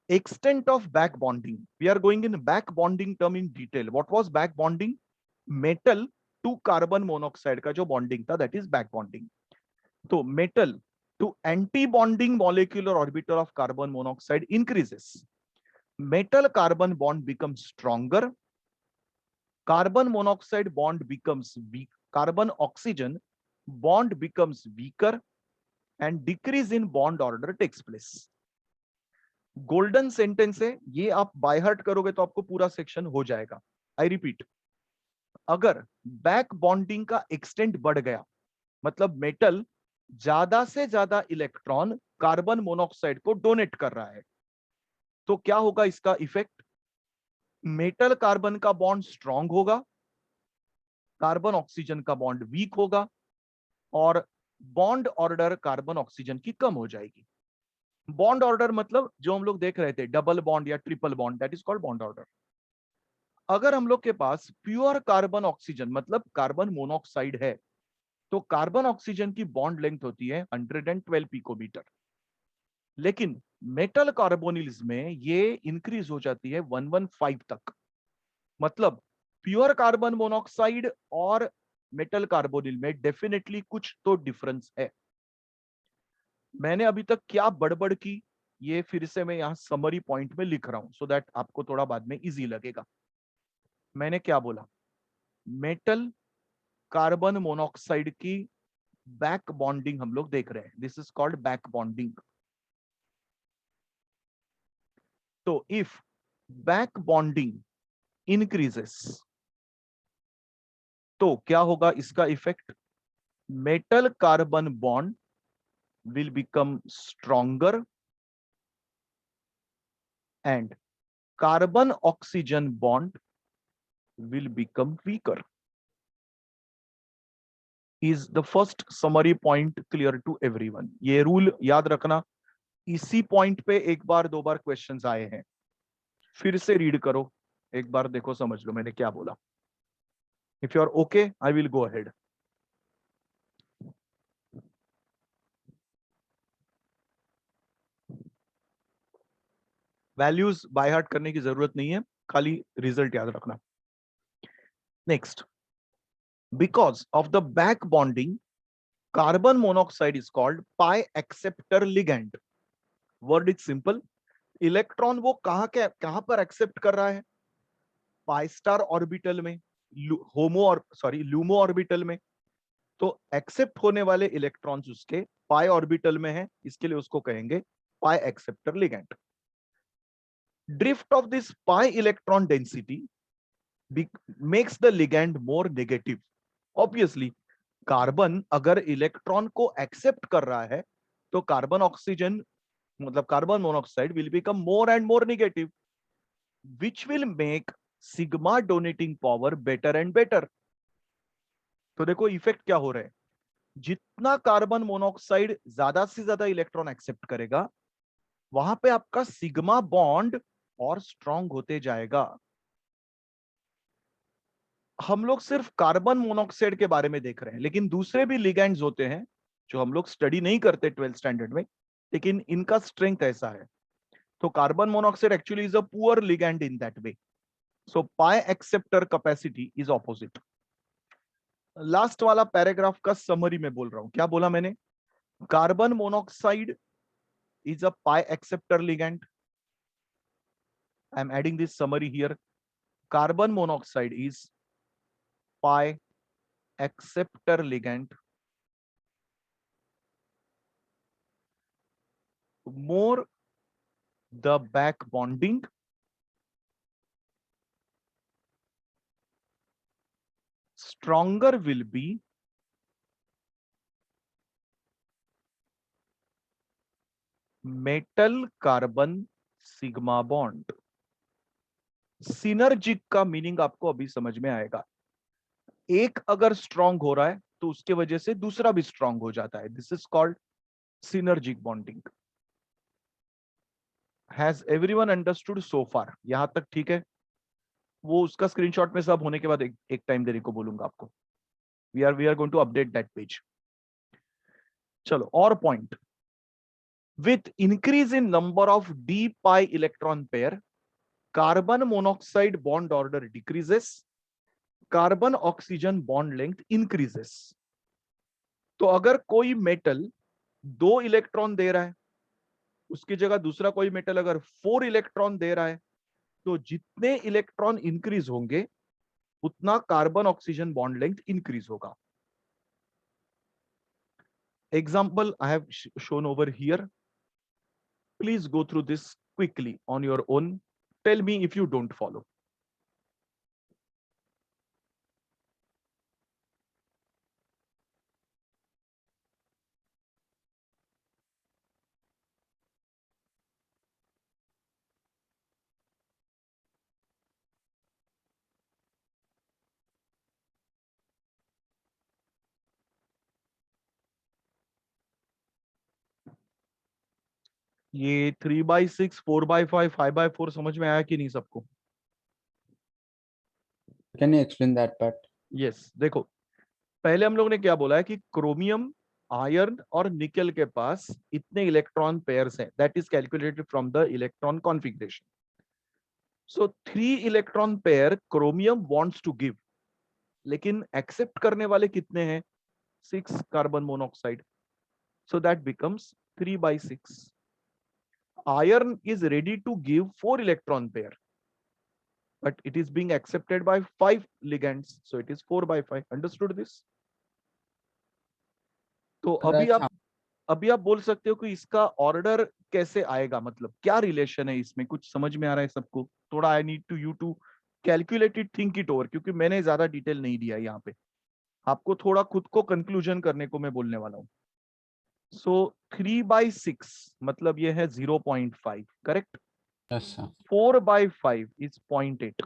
A: Extent of back bonding. We are going in back bonding term in detail. What was back bonding? Metal to carbon monoxide का जो bonding था, that is back bonding. तो metal to anti-bonding molecular orbital of carbon monoxide increases. Metal carbon bond becomes stronger. Carbon monoxide bond becomes weak. Carbon oxygen bond becomes weaker, and decrease in bond order takes place. Golden sentence है ये, आप by heart करोगे तो आपको पूरा section हो जाएगा. I repeat, अगर बैक बॉन्डिंग का एक्सटेंट बढ़ गया, मतलब मेटल ज्यादा से ज्यादा इलेक्ट्रॉन कार्बन मोनोऑक्साइड को डोनेट कर रहा है, तो क्या होगा इसका इफेक्ट? मेटल कार्बन का बॉन्ड स्ट्रांग होगा, कार्बन ऑक्सीजन का बॉन्ड वीक होगा, और बॉन्ड ऑर्डर कार्बन ऑक्सीजन की कम हो जाएगी. बॉन्ड ऑर्डर मतलब जो हम लोग देख रहे थे, डबल बॉन्ड या triple bond, that is called bond order. अगर हम लोग के पास प्योर कार्बन ऑक्सीजन मतलब कार्बन मोनोऑक्साइड है, तो कार्बन ऑक्सीजन की बॉन्ड लेंथ होती है 112 पिकोमीटर. लेकिन मेटल कार्बोनिल्स में ये इंक्रीज हो जाती है 115 तक. मतलब प्योर कार्बन मोनोऑक्साइड और मेटल कार्बोनिल में डेफिनेटली कुछ तो डिफरेंस है. मैंने अभी तक क्या बड़बड़ की, ये फिर से मैं यहां समरी पॉइंट में लिख रहा हूं, सो दैट आपको थोड़ा बाद में इजी लगेगा. मैंने क्या बोला? मेटल कार्बन मोनोऑक्साइड की बैक बॉन्डिंग हम लोग देख रहे हैं, this is called back bonding. तो इफ बैक बॉन्डिंग इंक्रीजेस तो क्या होगा इसका effect? Metal carbon bond will become stronger and carbon oxygen bond will become weaker. Is the first summary point clear to everyone? ये rule याद रखना, इसी point पे एक बार 2 बार क्वेश्चंस आए हैं. फिर से रीड करो, एक बार देखो, समझ लो मैंने क्या बोला. If you are okay, I will go ahead. Values by heart करने की जरूरत नहीं है, खाली रिजल्ट याद रखना. Next, because of the back bonding carbon monoxide is called pi acceptor ligand. Word is simple. Electron वो कहां पर एक्सेप्ट कर रहा है? पाई स्टार ऑर्बिटल में, लूमो ऑर्बिटल में. तो एक्सेप्ट होने वाले इलेक्ट्रॉन्स उसके पाई ऑर्बिटल में है, इसके लिए उसको कहेंगे पाई acceptor ligand. Drift of this pi electron density makes the ligand more negative. Obviously, carbon अगर इलेक्ट्रॉन को एक्सेप्ट कर रहा है तो कार्बन ऑक्सीजन मतलब carbon monoxide will become more and more negative, which will make sigma donating power better and better. तो देखो effect क्या हो रहा है. जितना कार्बन मोनोऑक्साइड ज्यादा से ज्यादा इलेक्ट्रॉन एक्सेप्ट करेगा, वहां पे आपका सिग्मा बॉन्ड और स्ट्रांग होते जाएगा. हम लोग सिर्फ कार्बन मोनोऑक्साइड के बारे में देख रहे हैं, लेकिन दूसरे भी लिगैंड्स होते हैं जो हम लोग स्टडी नहीं करते 12th स्टैंडर्ड में, लेकिन इनका स्ट्रेंथ ऐसा है. तो carbon monoxide actually is a poor ligand in that way. So pi acceptor capacity is opposite. Last वाला पैराग्राफ का समरी में बोल रहा हूं. क्या बोला मैंने? Carbon monoxide is a pi acceptor ligand. I am adding this summary here. Carbon monoxide is pi acceptor ligand. More the back bonding, stronger will be metal carbon sigma bond. Synergic का meaning आपको अभी समझ में आएगा. एक अगर strong हो रहा है तो उसके वजह से दूसरा भी स्ट्रांग हो जाता है. This is called synergic bonding. Has everyone understood so far? यहां तक ठीक है? वो उसका स्क्रीनशॉट में सब होने के बाद एक टाइम देने को बोलूंगा आपको. We are going to update that page. चलो और point. With increase in number of d pi electron pair, carbon monoxide bond order decreases, carbon oxygen bond length increases. तो अगर कोई मेटल 2 इलेक्ट्रॉन दे रहा है, उसकी जगह दूसरा कोई मेटल अगर 4 इलेक्ट्रॉन दे रहा है, तो जितने इलेक्ट्रॉन इंक्रीज होंगे उतना carbon oxygen bond length increase होगा. Example I have shown over here. Please go through this quickly on your own. Tell me if you don't follow. ये 3/6, 4/5, 5/4 समझ में आया कि नहीं सबको?
C: Can you explain that part?
A: Yes. देखो पहले हम लोग ने क्या बोला है कि क्रोमियम, आयरन और निकल के पास इतने इलेक्ट्रॉन पेयर्स हैं. That is calculated from the electron configuration. So 3 electron pair chromium wants to give, लेकिन एक्सेप्ट करने वाले कितने हैं? 6 carbon monoxide. So that becomes 3/6. Iron is ready to give 4 electron pair, but it is being accepted by 5 ligands, so it is 4/5. Understood this? तो अभी आप बोल सकते हो कि इसका ऑर्डर कैसे आएगा, मतलब क्या रिलेशन है इसमें? कुछ समझ में आ रहा है सबको? थोड़ा I need to you to calculate it, think it over, क्योंकि मैंने ज्यादा डिटेल नहीं दिया यहाँ पे. आपको थोड़ा खुद को कंक्लूजन करने को मैं बोलने वाला हूँ. सो 3/6 मतलब ये है 0.5, correct?
C: Yes, sir.
A: 4/5 is 0.8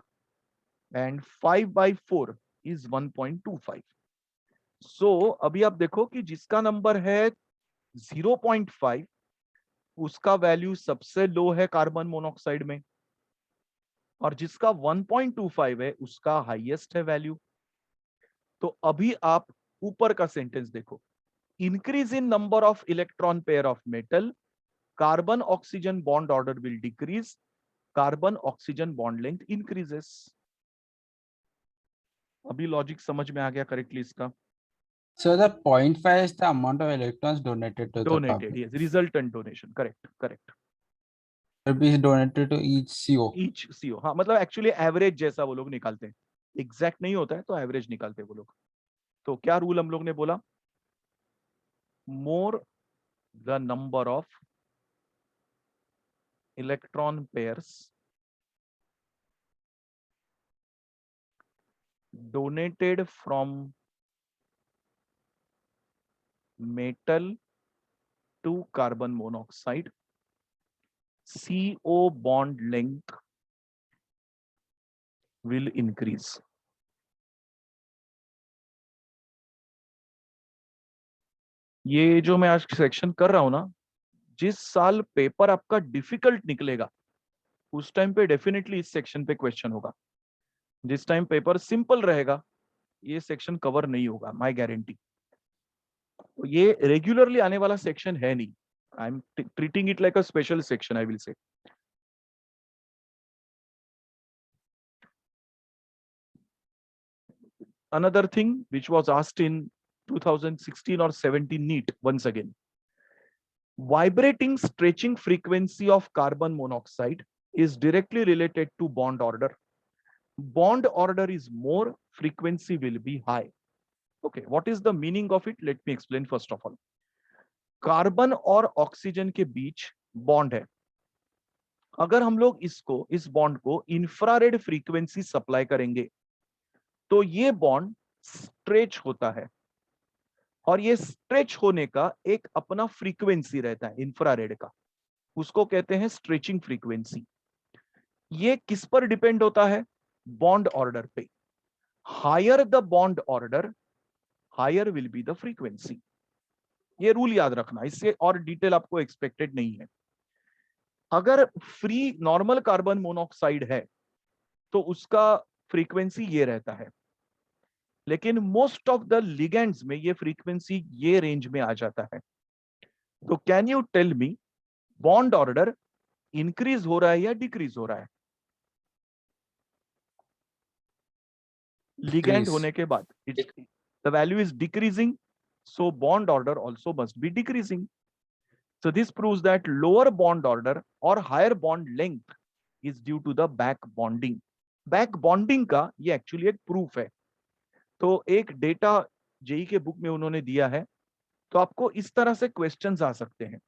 A: and 5/4 is 1.25. So अभी आप देखो कि जिसका नंबर है 0.5 उसका वैल्यू सबसे लो है कार्बन मोनोऑक्साइड में. और जिसका 1.25 है उसका हाईएस्ट है वैल्यू। तो अभी आप ऊपर का सेंटेंस देखो, increase in number of electron pair of metal, carbon oxygen bond order will decrease, carbon oxygen bond length increases. अभी लॉजिक समझ में आ गया करेक्टली इसका?
C: So the 0.5 is the amount of electrons donated to the
A: donated,
C: carbon.
A: Yes, resultant donation, correct correct.
C: It be donated to each CO.
A: Each CO, हाँ, मतलब actually average जैसा वो लोग निकालते हैं, एग्जैक्ट नहीं होता है तो एवरेज निकालते हैं वो लोग। तो क्या रूल हम लोग ने बोला? More the number of electron pairs donated from metal to carbon monoxide, CO bond length will increase. ये जो मैं आज सेक्शन कर रहा हूं ना, जिस साल पेपर आपका डिफिकल्ट निकलेगा उस टाइम पे डेफिनेटली इस सेक्शन पे क्वेश्चन होगा। जिस टाइम पेपर सिंपल रहेगा ये सेक्शन कवर नहीं होगा, माय गारंटी। ये रेगुलरली आने वाला सेक्शन है नहीं, I am treating it like a special section, I will say. Another thing which was asked in 2016 or 17 NEET, once again, vibrating stretching frequency of carbon monoxide is directly related to bond order. Bond order is more, frequency will be high. Okay, what is the meaning of it? Let me explain first of all. Carbon और oxygen के बीच bond है। अगर हम लोग इस bond को infrared frequency supply करेंगे तो ये बॉन्ड स्ट्रेच होता है, और ये स्ट्रेच होने का एक अपना फ्रीक्वेंसी रहता है इंफ्रारेड का, उसको कहते हैं स्ट्रेचिंग फ्रीक्वेंसी। ये किस पर डिपेंड होता है? बॉन्ड ऑर्डर पे। Higher the bond order, higher will be the frequency. ये रूल याद रखना, इससे और डिटेल आपको एक्सपेक्टेड नहीं है। अगर फ्री नॉर्मल कार्बन मोनोऑक्साइड है तो उसका फ्रीक्वेंसी ये रहता है, लेकिन मोस्ट ऑफ द लिगेंड्स में ये फ्रीक्वेंसी ये रेंज में आ जाता है। तो can you tell me bond order increase हो रहा है या डिक्रीज हो रहा है? लिगेंड होने के बाद the value is decreasing, so bond order also must be decreasing. So this proves that lower bond order or higher bond length is due to the back bonding. Back bonding का ये actually एक proof है। तो एक data JEE के book में उन्होंने दिया है, तो आपको इस तरह से क्वेश्चंस आ सकते हैं।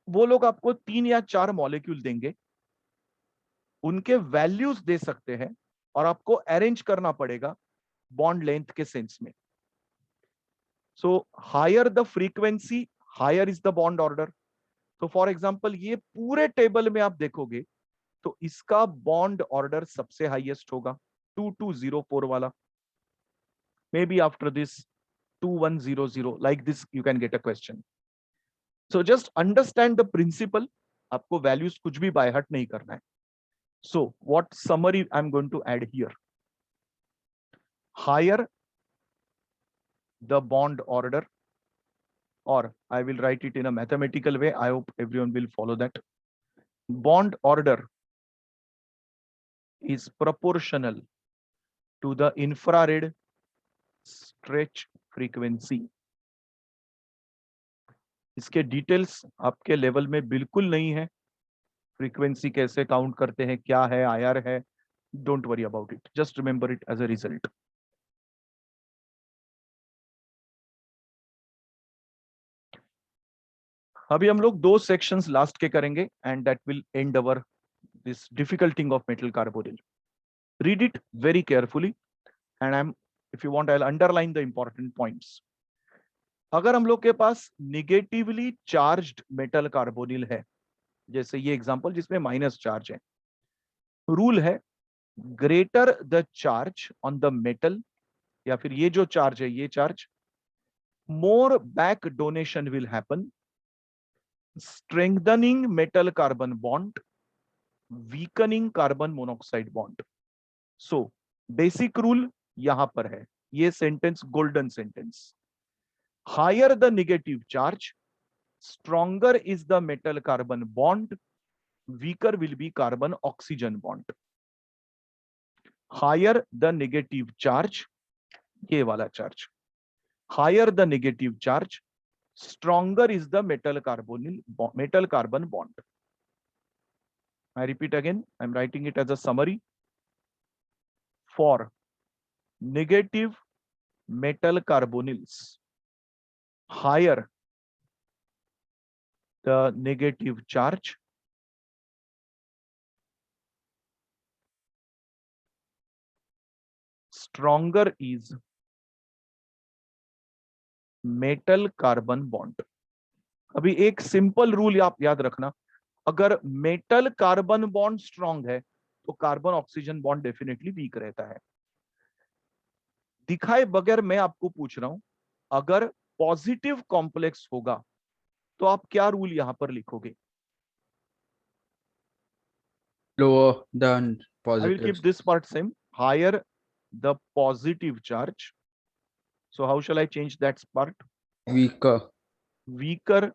A: वो लोग आपको 3 या 4 मॉलिक्यूल देंगे, उनके वैल्यूज दे सकते हैं और आपको अरेंज करना पड़ेगा बॉन्ड लेंथ के सेंस में। So higher the frequency, higher is the bond order. तो फॉर एग्जाम्पल ये पूरे टेबल में आप देखोगे तो इसका बॉन्ड ऑर्डर सबसे हाईएस्ट होगा, 2204 वाला। May be after this 2100, like this you can get a question. So just understand the principle, आपको वैल्यूज कुछ भी बाय हार्ट नहीं करना है। So what summary I am going to add here, higher the bond order, or I will write it in a mathematical way, I hope everyone will follow that. Bond order is proportional to the infrared stretch frequency. इसके details आपके level में बिल्कुल नहीं है, frequency कैसे count करते हैं, क्या है, आईआर है, don't worry about it, just remember it as a result. अभी हम लोग 2 सेक्शंस लास्ट के करेंगे and that will end our this difficult thing of metal carbonyl. Read it very carefully and I am, if you want I will underline the important points. अगर हम लोग के पास निगेटिवली चार्ज्ड मेटल कार्बोनिल है, जैसे ये example जिसमें minus charge है, रूल है greater the charge on the metal, या फिर ये जो चार्ज है ये charge, more back donation will happen, strengthening metal carbon bond, weakening carbon monoxide bond. So basic rule यहां पर है, ये sentence golden sentence. Higher the negative charge, stronger is the metal carbon bond, weaker will be carbon oxygen bond. Higher the negative charge, ये वाला charge. Higher the negative charge, stronger is the metal carbon bond. I repeat again, I'm writing it as a summary. For negative metal carbonyls, higher the negative charge, stronger is metal carbon bond. अभी एक simple rule आप याद रखना, अगर metal carbon bond strong है तो carbon oxygen bond definitely weak रहता है. दिखाए बगैर मैं आपको पूछ रहा हूं, अगर पॉजिटिव कॉम्प्लेक्स होगा तो आप क्या रूल यहां पर लिखोगे?
C: Lower than
A: I will
C: positive.
A: keep this part same. Higher the positive charge. So how shall I change that part?
C: Weaker.
A: Weaker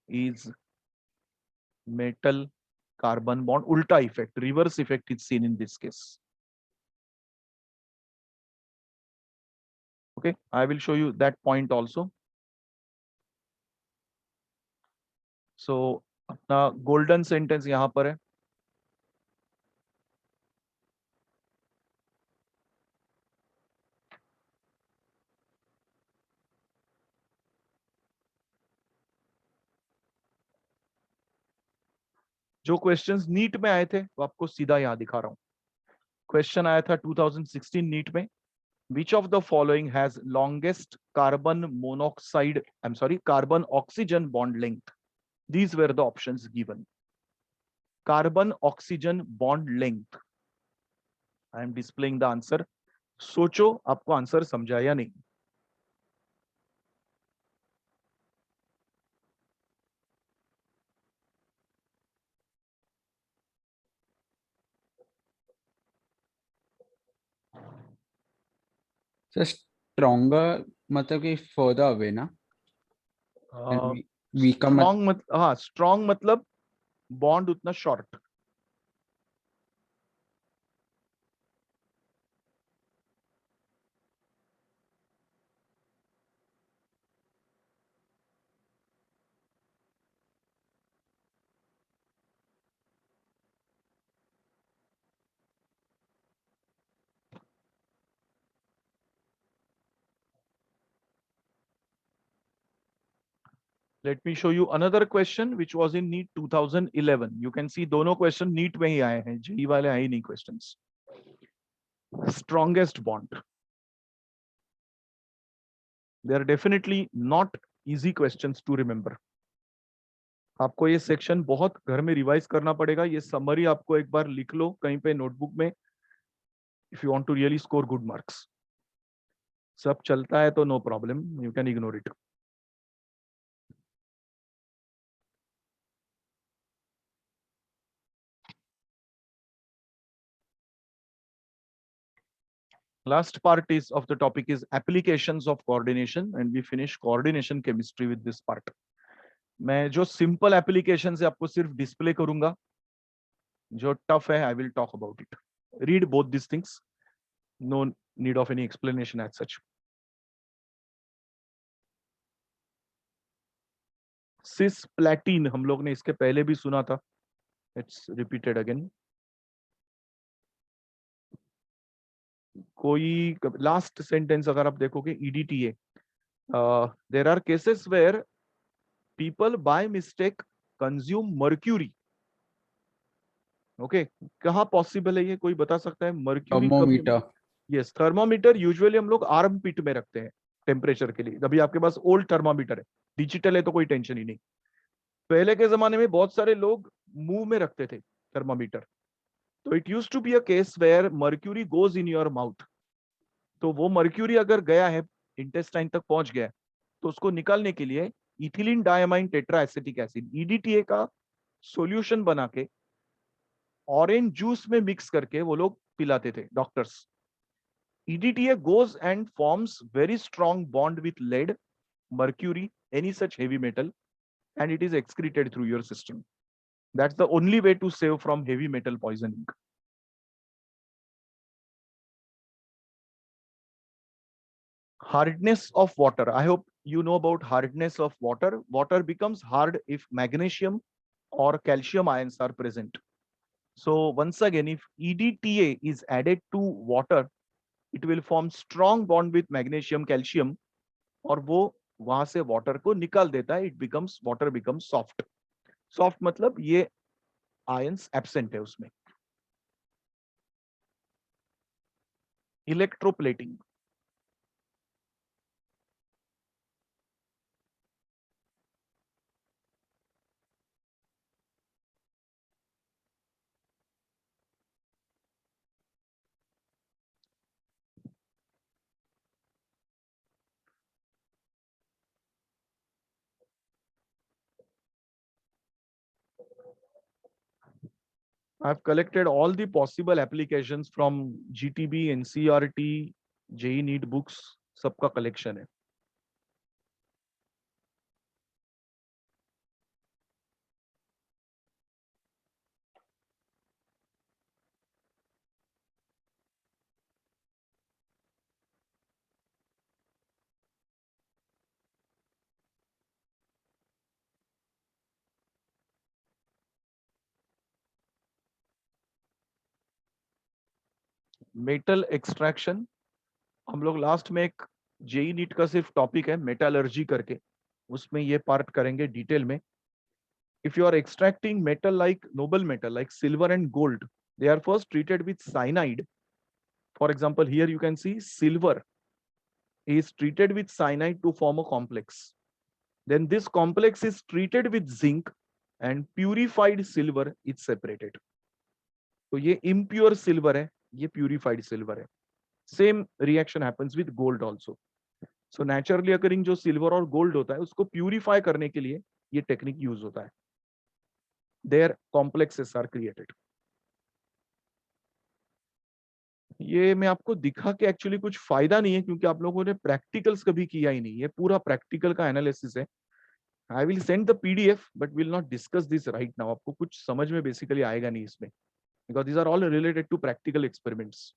A: is metal carbon bond. Ulta effect, reverse effect is seen in this case. Okay, I will show you that point also. So अपना golden sentence यहां पर है. जो questions NEET में आए थे वो आपको सीधा यहां दिखा रहा हूं. क्वेश्चन आया था 2016 नीट में. Which of the following has longest carbon oxygen bond length? These were the options given. Carbon oxygen bond length. I am displaying the answer. सोचो आपको आंसर समझा या नहीं.
C: So stronger मतलब कि further away ना? And weaker
A: स्ट्रॉन्ग मतलब bond उतना short. Let me show you another question which was in NEET 2011. You can see दोनों question NEET में ही आए हैं, जेई वाले आए नहीं questions. Strongest bond. They are definitely not easy questions to remember. आपको ये सेक्शन बहुत घर में रिवाइज करना पड़ेगा. ये समरी आपको एक बार लिख लो कहीं पे नोटबुक में. If you want to really score good marks. सब चलता है तो no problem. You can ignore it. Last part is of the topic is applications of coordination, and we finish coordination chemistry with this part. मैं जो simple applications है आपको सिर्फ display करूंगा. जो tough है I will talk about it. Read both these things. No need of any explanation as such. Cisplatin हम लोग ने इसके पहले भी सुना था. It's repeated again. कोई लास्ट सेंटेंस अगर आप देखोगे EDTA, there are cases where people by mistake consume mercury. Okay, कहाँ पॉसिबल है ये, कोई बता सकता है? Mercury
C: thermometer.
A: Yes, thermometer usually हम लोग आर्म पिट में रखते हैं टेम्परेचर के लिए. अभी आपके पास ओल्ड थर्मोमीटर है, डिजिटल है तो कोई टेंशन ही नहीं. पहले के जमाने में बहुत सारे लोग मुंह में रखते थे थर्मोमीटर. तो it used to be a case where mercury goes in your mouth. तो वो मर्क्यूरी अगर गया है, इंटेस्टाइन तक पहुंच गया, तो उसको निकालने के लिए ethylene diamine tetra acetic acid EDTA का सॉल्यूशन बना के ऑरेंज जूस में मिक्स करके वो लोग पिलाते थे doctors. EDTA goes and forms very strong bond with lead, mercury, any such heavy metal, and it is excreted through your system. That's the only way to save from heavy metal poisoning. Hardness of water. I hope you know about hardness of water. Water becomes hard if magnesium or calcium ions are present. So once again, if EDTA is added to water, it will form strong bond with magnesium, calcium, और वो वहां से water को निकाल देता है. It becomes water becomes soft. Soft मतलब ये आयंस एब्सेंट है उसमें. Electroplating. I've collected all the possible applications from GTB, NCERT, JEE NEET books. सबका कलेक्शन है. Metal extraction. हम लोग लास्ट में एक जेई नीट का सिर्फ टॉपिक है मेटलर्जी करके, उसमें ये पार्ट करेंगे डिटेल में. If you are extracting metal like noble metal like silver and gold, they are first treated with cyanide. For example, here you can see silver is treated with cyanide to form a complex. Then this complex is treated with zinc and purified silver is separated. तो ये impure silver है, ये purified silver है. Same reaction happens with gold also. So naturally occurring जो silver और gold होता है उसको purify करने के लिए ये technique use होता है. Their complexes are created. ये मैं आपको दिखा के एक्चुअली कुछ फायदा नहीं है क्योंकि आप लोगों ने प्रैक्टिकल्स कभी किया ही नहीं. ये पूरा प्रैक्टिकल का एनालिसिस है. I will send the PDF but will not discuss this right now. आपको कुछ समझ में बेसिकली आएगा नहीं इसमें because these are all related to practical experiments.